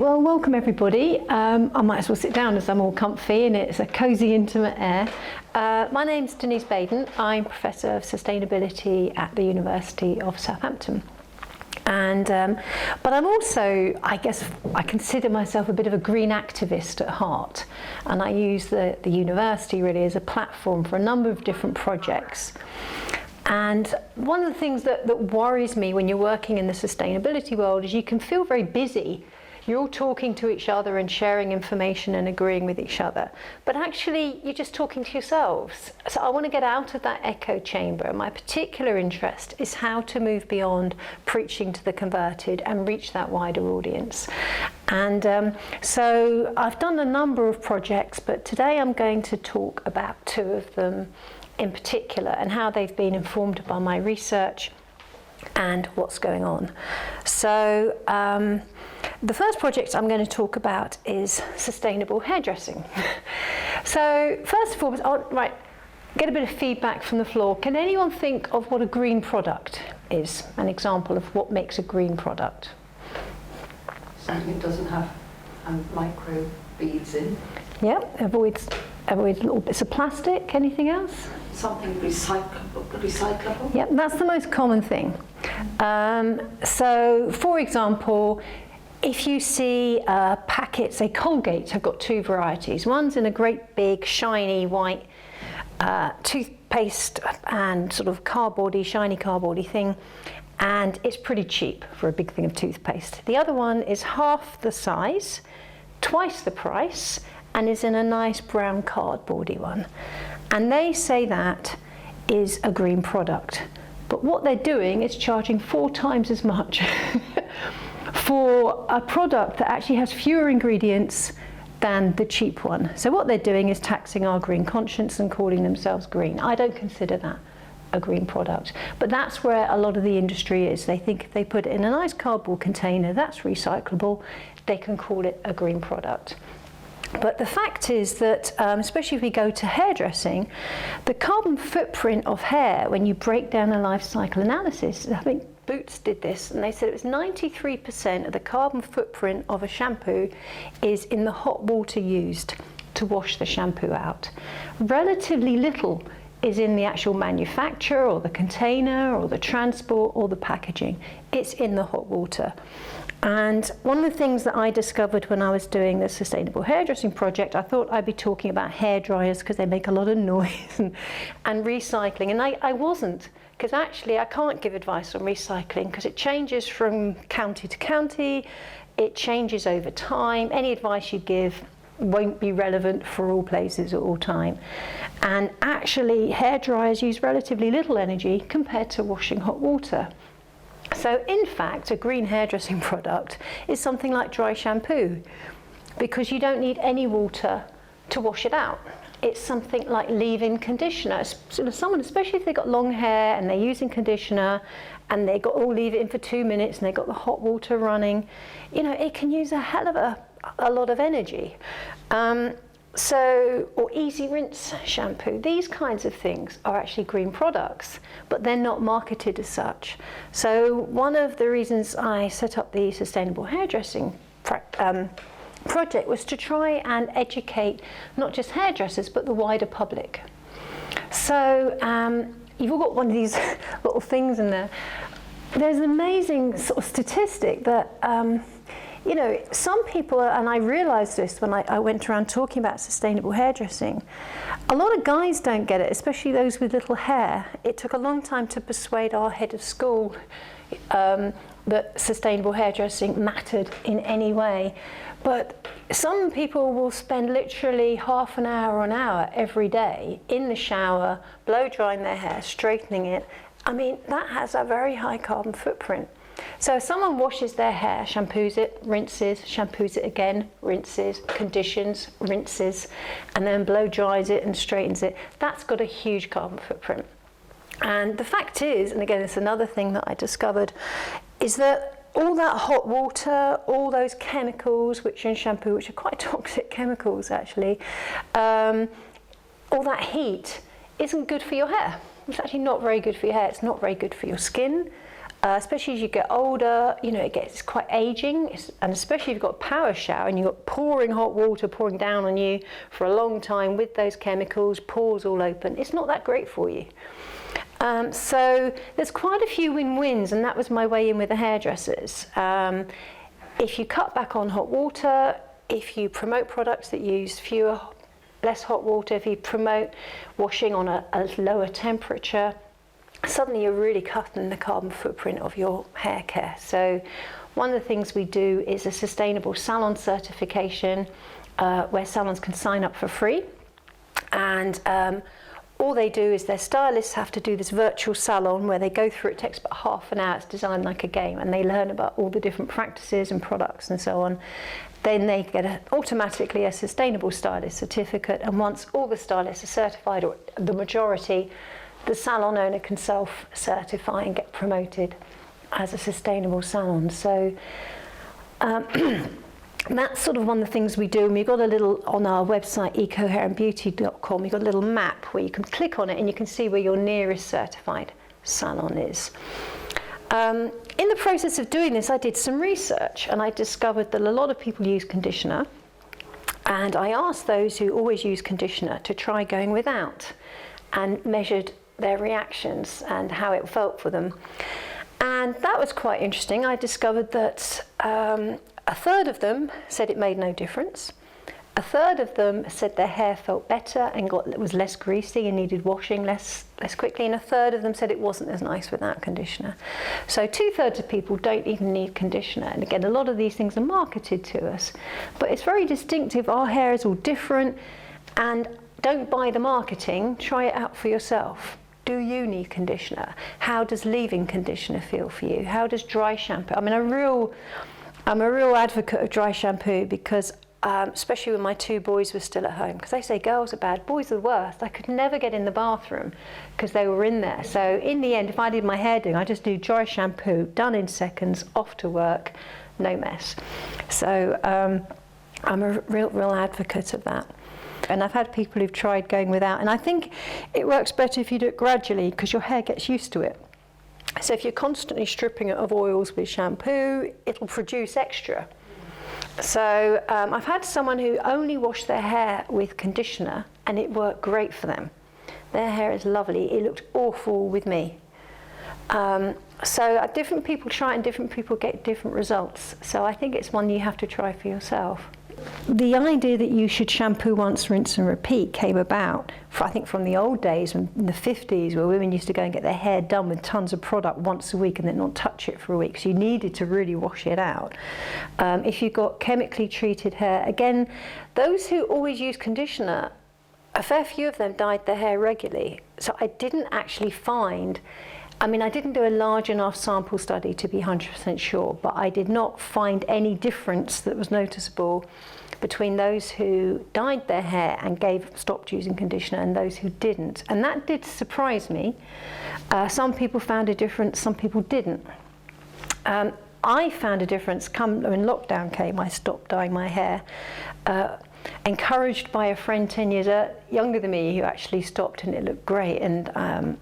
well, welcome everybody. I might as well sit down as I'm all comfy and it's a cosy, intimate air. My name's Denise Baden. I'm Professor of Sustainability at the University of Southampton. And but I'm also, I guess, I consider myself a bit of a green activist at heart, and I use the university really as a platform for a number of different projects. And one of the things that worries me when you're working in the sustainability world is you can feel very busy. You're all talking to each other and sharing information and agreeing with each other, but actually you're just talking to yourselves. So I want to get out of that echo chamber. My particular interest is how to move beyond preaching to the converted and reach that wider audience. And so I've done a number of projects, but today I'm going to talk about two of them in particular and how they've been informed by my research and what's going on. So the first project I'm going to talk about is sustainable hairdressing. So first of all, get a bit of feedback from the floor. Can anyone think of what a green product is? An example of what makes a green product? Something that doesn't have micro beads in. Yeah, avoids little bits of plastic. Anything else? Something recyclable. Yeah, that's the most common thing. So, for example, if you see packets, say Colgate have got two varieties. One's in a great big shiny white toothpaste and sort of cardboardy, shiny cardboardy thing, and it's pretty cheap for a big thing of toothpaste. The other one is half the size, twice the price, and is in a nice brown cardboardy one. And they say that is a green product. But what they're doing is charging 4 times as much for a product that actually has fewer ingredients than the cheap one. So what they're doing is taxing our green conscience and calling themselves green. I don't consider that a green product. But that's where a lot of the industry is. They think if they put it in a nice cardboard container that's recyclable, they can call it a green product. But the fact is that, especially if we go to hairdressing, the carbon footprint of hair, when you break down a life cycle analysis, I think Boots did this, and they said it was 93% of the carbon footprint of a shampoo is in the hot water used to wash the shampoo out. Relatively little is in the actual manufacture or the container or the transport or the packaging. It's in the hot water. And one of the things that I discovered when I was doing the sustainable hairdressing project, I thought I'd be talking about hair dryers because they make a lot of noise and recycling. And I wasn't, because actually I can't give advice on recycling because it changes from county to county, it changes over time. Any advice you give won't be relevant for all places at all time. And actually hair dryers use relatively little energy compared to washing hot water. So in fact, a green hairdressing product is something like dry shampoo because you don't need any water to wash it out. It's something like leave-in conditioner. So someone, especially if they've got long hair and they're using conditioner and they got all leave it in for 2 minutes and they've got the hot water running, you know, it can use a hell of a lot of energy. Or easy rinse shampoo. These kinds of things are actually green products, but they're not marketed as such. So one of the reasons I set up the sustainable hairdressing project was to try and educate not just hairdressers, but the wider public. So you've all got one of these little things in there. There's an amazing sort of statistic that you know, some people, and I realised this when I went around talking about sustainable hairdressing, a lot of guys don't get it, especially those with little hair. It took a long time to persuade our head of school that sustainable hairdressing mattered in any way. But some people will spend literally half an hour or an hour every day in the shower, blow drying their hair, straightening it. I mean, that has a very high carbon footprint. So if someone washes their hair, shampoos it, rinses, shampoos it again, rinses, conditions, rinses, and then blow dries it and straightens it, that's got a huge carbon footprint. And the fact is, and again, it's another thing that I discovered, is that all that hot water, all those chemicals which are in shampoo, which are quite toxic chemicals actually, all that heat isn't good for your hair. It's actually not very good for your hair. It's not very good for your skin. especially as you get older, it gets quite aging, and especially if you've got a power shower and you've got pouring hot water pouring down on you for a long time with those chemicals, pores all open, it's not that great for you. So there's quite a few win-wins, and that was my way in with the hairdressers. If you cut back on hot water, if you promote products that use less hot water, if you promote washing on a lower temperature, suddenly you're really cutting the carbon footprint of your hair care. So one of the things we do is a sustainable salon certification where salons can sign up for free, and all they do is their stylists have to do this virtual salon where they go through, it takes about half an hour, it's designed like a game, and they learn about all the different practices and products and so on. Then they get automatically a sustainable stylist certificate, and once all the stylists are certified, or the majority, the salon owner can self-certify and get promoted as a sustainable salon. So that's sort of one of the things we do, and we've got a little, on our website ecohairandbeauty.com, you've got a little map where you can click on it and you can see where your nearest certified salon is. In the process of doing this, I did some research, and I discovered that a lot of people use conditioner, and I asked those who always use conditioner to try going without, and measured their reactions and how it felt for them. And that was quite interesting. I discovered that a third of them said it made no difference. A third of them said their hair felt better and was less greasy and needed washing less quickly, and a third of them said it wasn't as nice without conditioner. So 2/3 of people don't even need conditioner. And again, a lot of these things are marketed to us, but it's very distinctive. Our hair is all different, and don't buy the marketing, try it out for yourself. Do you need conditioner? How does leave-in conditioner feel for you? How does dry shampoo? I mean, I'm a real advocate of dry shampoo because especially when my 2 boys were still at home, because they say girls are bad, boys are the worst. I could never get in the bathroom because they were in there. So in the end, if I did my hair doing, I just do dry shampoo, done in seconds, off to work, no mess. So I'm a real advocate of that. And I've had people who've tried going without, and I think it works better if you do it gradually because your hair gets used to it. So if you're constantly stripping it of oils with shampoo, it'll produce extra. So I've had someone who only washed their hair with conditioner, and it worked great for them. Their hair is lovely. It looked awful with me. So different people try it and different people get different results. So I think it's one you have to try for yourself. The idea that you should shampoo once, rinse and repeat came about, I think, from the old days in the 50s, where women used to go and get their hair done with tons of product once a week and then not touch it for a week. So you needed to really wash it out. If you've got chemically treated hair, again, those who always use conditioner, a fair few of them dyed their hair regularly. So I didn't actually find, I didn't do a large enough sample study to be 100% sure, but I did not find any difference that was noticeable between those who dyed their hair and stopped using conditioner and those who didn't. And that did surprise me. Some people found a difference, some people didn't. I found a difference when lockdown came. I stopped dyeing my hair, encouraged by a friend 10 years younger than me who actually stopped, and it looked great. And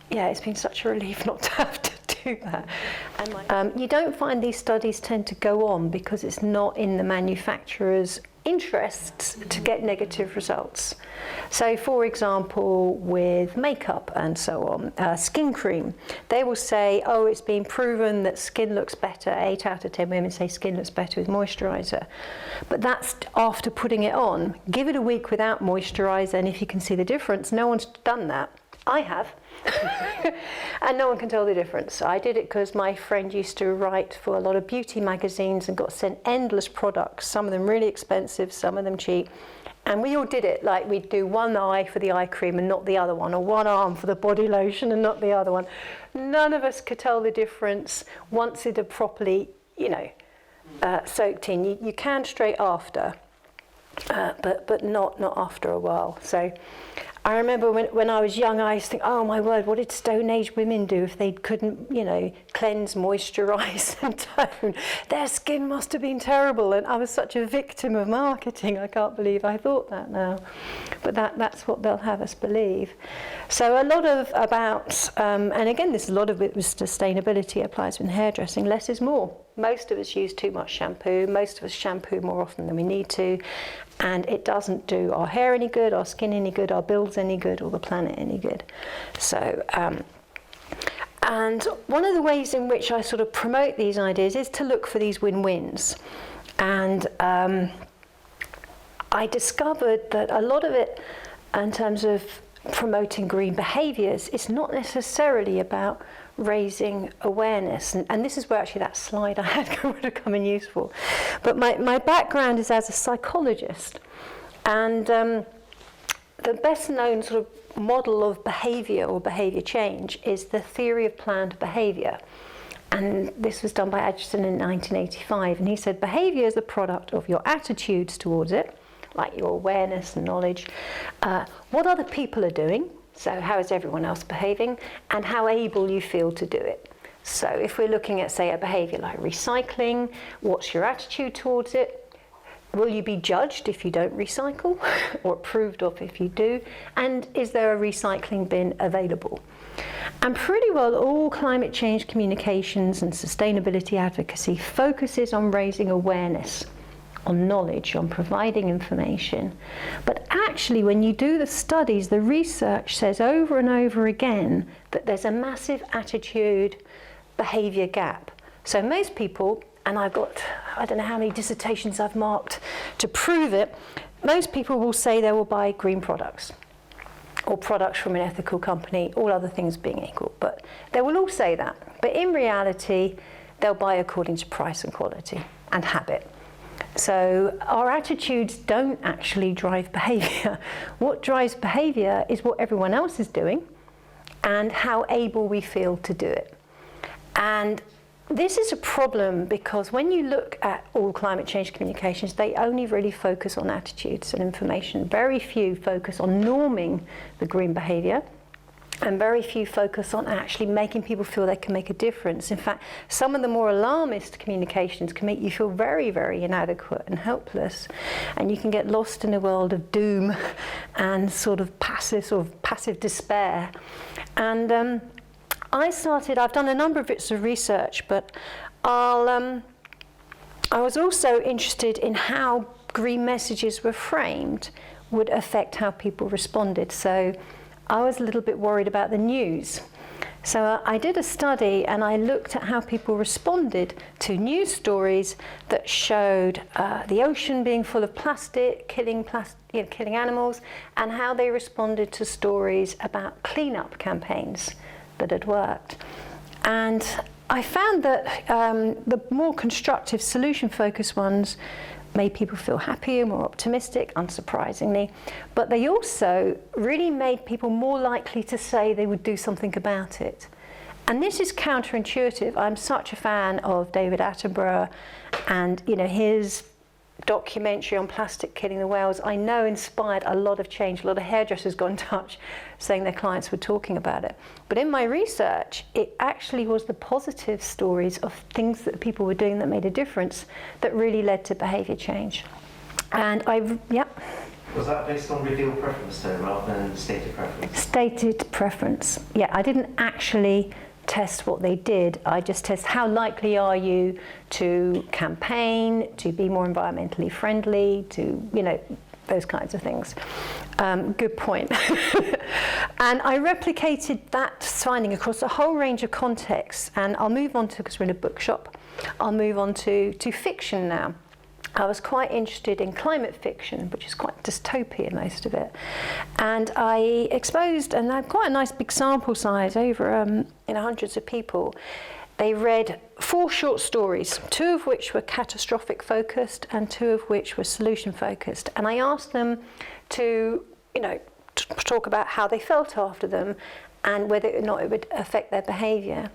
yeah, it's been such a relief not to have to do that. And you don't find these studies tend to go on because it's not in the manufacturer's interests to get negative results. So for example, with makeup and so on, skin cream, they will say, oh, it's been proven that skin looks better. 8 out of 10 women say skin looks better with moisturiser. But that's after putting it on. Give it a week without moisturiser, and if you can see the difference, no one's done that. I have. And no one can tell the difference. I did it because my friend used to write for a lot of beauty magazines and got sent endless products, some of them really expensive, some of them cheap. And we all did it, like we'd do one eye for the eye cream and not the other one, or one arm for the body lotion and not the other one. None of us could tell the difference once it had properly, soaked in. You can straight after, but not after a while. So I remember when I was young, I used to think, oh my word, what did Stone Age women do if they couldn't, cleanse, moisturise and tone? Their skin must have been terrible. And I was such a victim of marketing. I can't believe I thought that now. But that's what they'll have us believe. So a lot of and again, a lot of it was sustainability applies in hairdressing. Less is more. Most of us use too much shampoo. Most of us shampoo more often than we need to. And it doesn't do our hair any good, our skin any good, our bills any good, or the planet any good. So, and one of the ways in which I sort of promote these ideas is to look for these win-wins. And I discovered that a lot of it, in terms of promoting green behaviours, is not necessarily about raising awareness, and this is where actually that slide I had would have come in useful. But my background is as a psychologist, and the best known sort of model of behaviour or behaviour change is the theory of planned behaviour. And this was done by Atchison in 1985, and he said behaviour is the product of your attitudes towards it, like your awareness and knowledge, what other people are doing, so how is everyone else behaving, and how able you feel to do it. So if we're looking at, say, a behaviour like recycling, what's your attitude towards it? Will you be judged if you don't recycle, or approved of if you do? And is there a recycling bin available? And pretty well all climate change communications and sustainability advocacy focuses on raising awareness, on knowledge, on providing information. But actually, when you do the studies, the research says over and over again that there's a massive attitude behaviour gap. So most people, and I've got, I don't know how many dissertations I've marked to prove it, most people will say they will buy green products or products from an ethical company, all other things being equal. But they will all say that. But in reality, they'll buy according to price and quality and habit. So our attitudes don't actually drive behaviour. What drives behaviour is what everyone else is doing and how able we feel to do it. And this is a problem because when you look at all climate change communications, they only really focus on attitudes and information. Very few focus on norming the green behaviour. And very few focus on actually making people feel they can make a difference. In fact, some of the more alarmist communications can make you feel very, very inadequate and helpless. And you can get lost in a world of doom and sort of passive despair. And I've done a number of bits of research, but I was also interested in how green messages were framed would affect how people responded. So I was a little bit worried about the news. So I did a study and I looked at how people responded to news stories that showed the ocean being full of plastic, killing animals, and how they responded to stories about cleanup campaigns that had worked. And I found that the more constructive, solution-focused ones made people feel happier, more optimistic, unsurprisingly. But they also really made people more likely to say they would do something about it. And this is counterintuitive. I'm such a fan of David Attenborough and his documentary on plastic killing the whales, I know inspired a lot of change. A lot of hairdressers got in touch saying their clients were talking about it. But in my research, it actually was the positive stories of things that people were doing that made a difference that really led to behaviour change. And Was that based on revealed preference though, rather than stated preference? Stated preference. Yeah, I didn't actually test what they did. I just test how likely are you to campaign, to be more environmentally friendly, to, those kinds of things. Good point. And I replicated that finding across a whole range of contexts. And I'll move on to, because we're in a bookshop, I'll move on to fiction now. I was quite interested in climate fiction, which is quite dystopian, most of it. And I exposed, and I had quite a nice big sample size, over hundreds of people. They read 4 short stories, 2 of which were catastrophic focused and 2 of which were solution focused. And I asked them to, talk about how they felt after them and whether or not it would affect their behaviour.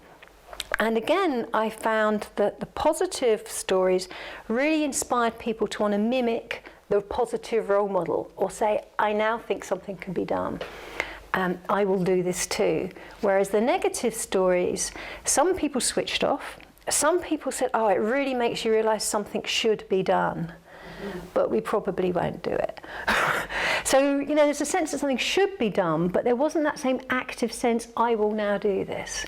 And again, I found that the positive stories really inspired people to want to mimic the positive role model, or say, I now think something can be done. I will do this too. Whereas the negative stories, some people switched off. Some people said, oh, it really makes you realise something should be done, but we probably won't do it. So, you know, there's a sense that something should be done, but there wasn't that same active sense, I will now do this.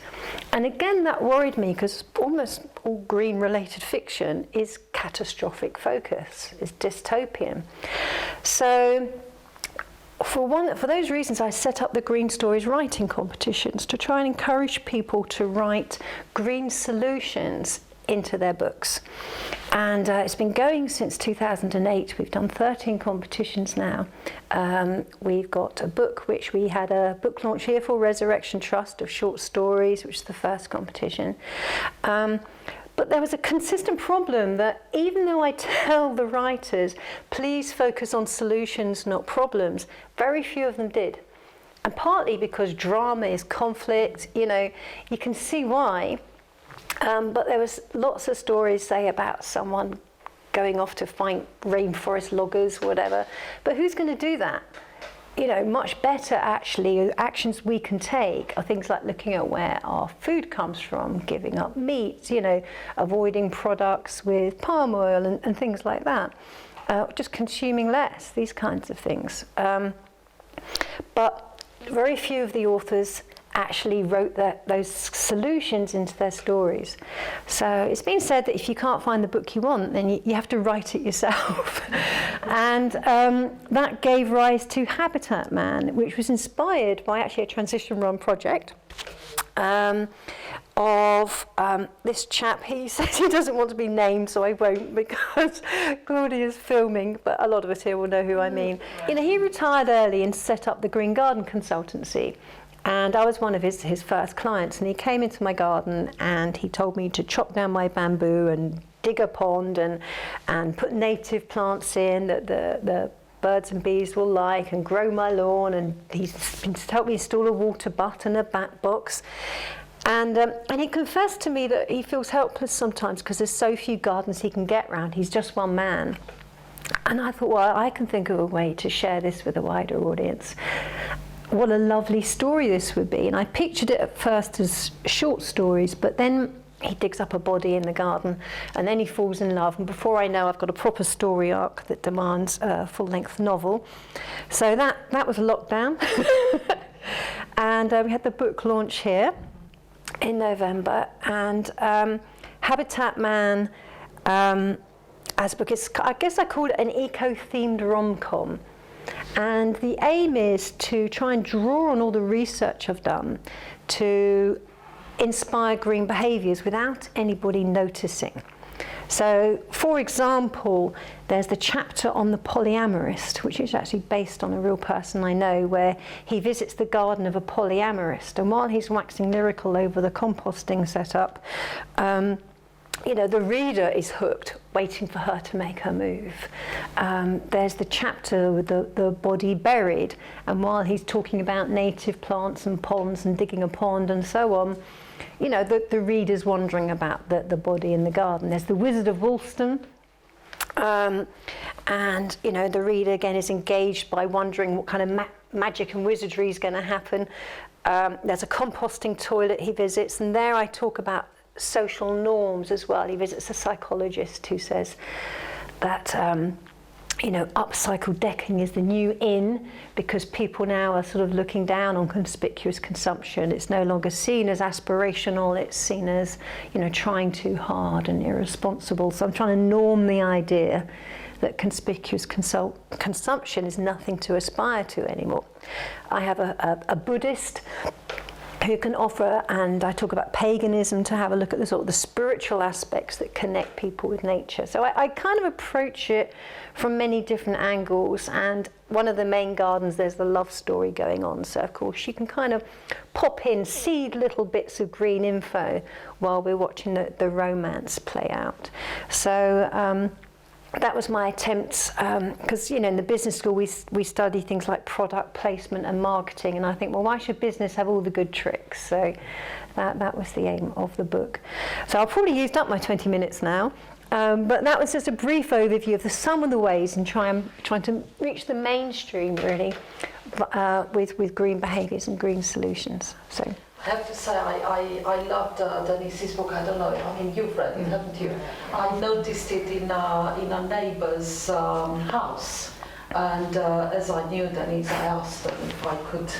And again, that worried me, because almost all green-related fiction is catastrophic focus, is dystopian. So, for those reasons, I set up the Green Stories writing competitions to try and encourage people to write green solutions into their books. And it's been going since 2008. We've done 13 competitions now. We've got a book which we had a book launch here for, Resurrection Trust, of short stories, which is the first competition. But there was a consistent problem that even though I tell the writers, please focus on solutions, not problems, very few of them did. And partly because drama is conflict, you know, you can see why. But there was lots of stories, say, about someone going off to find rainforest loggers, whatever. But who's going to do that? You know, much better, actually, actions we can take are things like looking at where our food comes from, giving up meat, you know, avoiding products with palm oil and things like that. Just consuming less, these kinds of things. But very few of the authors actually wrote those solutions into their stories. So it's been said that if you can't find the book you want, then you have to write it yourself. And that gave rise to Habitat Man, which was inspired by actually a transition run project of this chap. He says he doesn't want to be named, so I won't, because Claudia's filming, but a lot of us here will know who I mean. You know, he retired early and set up the Green Garden Consultancy. And I was one of his first clients, and he came into my garden and he told me to chop down my bamboo and dig a pond and put native plants in that the birds and bees will like, and grow my lawn, and he's helped me install a water butt and a bat box. And he confessed to me that he feels helpless sometimes because there's so few gardens he can get round. He's just one man. And I thought, well, I can think of a way to share this with a wider audience. What a lovely story this would be. And I pictured it at first as short stories, but then he digs up a body in the garden, and then he falls in love, and before I know, I've got a proper story arc that demands a full-length novel. So that was lockdown. And we had the book launch here in November, and Habitat Man, as a book, I guess I called it an eco-themed rom-com. And the aim is to try and draw on all the research I've done to inspire green behaviours without anybody noticing. So, for example, there's the chapter on the polyamorist, which is actually based on a real person I know, where he visits the garden of a polyamorist, and while he's waxing lyrical over the composting setup, you know, the reader is hooked, waiting for her to make her move. There's the chapter with the body buried, and while he's talking about native plants and ponds and digging a pond and so on, you know, the reader's wondering about the body in the garden. There's the Wizard of Woolston, and, you know, the reader again is engaged by wondering what kind of magic and wizardry is going to happen. There's a composting toilet he visits, and there I talk about social norms as well. He visits a psychologist who says that you know, upcycled decking is the new in, because people now are sort of looking down on conspicuous consumption. It's no longer seen as aspirational, it's seen as, you know, trying too hard and irresponsible. So I'm trying to norm the idea that conspicuous consumption is nothing to aspire to anymore. I have a Buddhist who can offer, and I talk about paganism, to have a look at the sort of the spiritual aspects that connect people with nature. So I kind of approach it from many different angles, and one of the main gardens, there's the love story going on. So of course you can kind of pop in, seed little bits of green info while we're watching the romance play out. So that was my attempt, because, you know, in the business school we study things like product placement and marketing, and I think, well, why should business have all the good tricks? So that was the aim of the book. So I've probably used up my 20 minutes now. But that was just a brief overview of some of the ways in trying to reach the mainstream, really, with green behaviours and green solutions. So I have to say, I loved Denise's book. I don't know, I mean, you've read it, haven't you? I noticed it in a neighbour's house. And as I knew Denise, I asked them if I could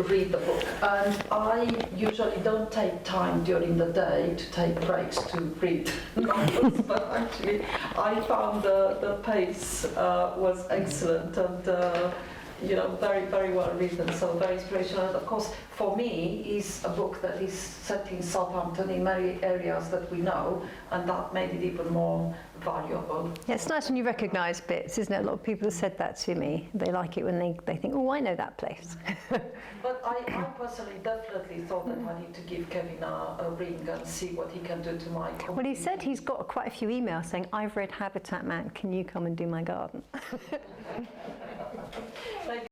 read the book. And I usually don't take time during the day to take breaks to read novels, but actually I found the pace was excellent and very, very well written, so very inspirational. And of course, for me, is a book that is set in Southampton, in many areas that we know, and that made it even more valuable. yeah, it's nice when you recognise bits, isn't it? A lot of people have said that to me. They like it when they think, oh, I know that place. But I personally definitely thought that I need to give Kevin a ring and see what he can do to my community. Well, he said he's got quite a few emails saying, I've read Habitat Man, can you come and do my garden? Maybe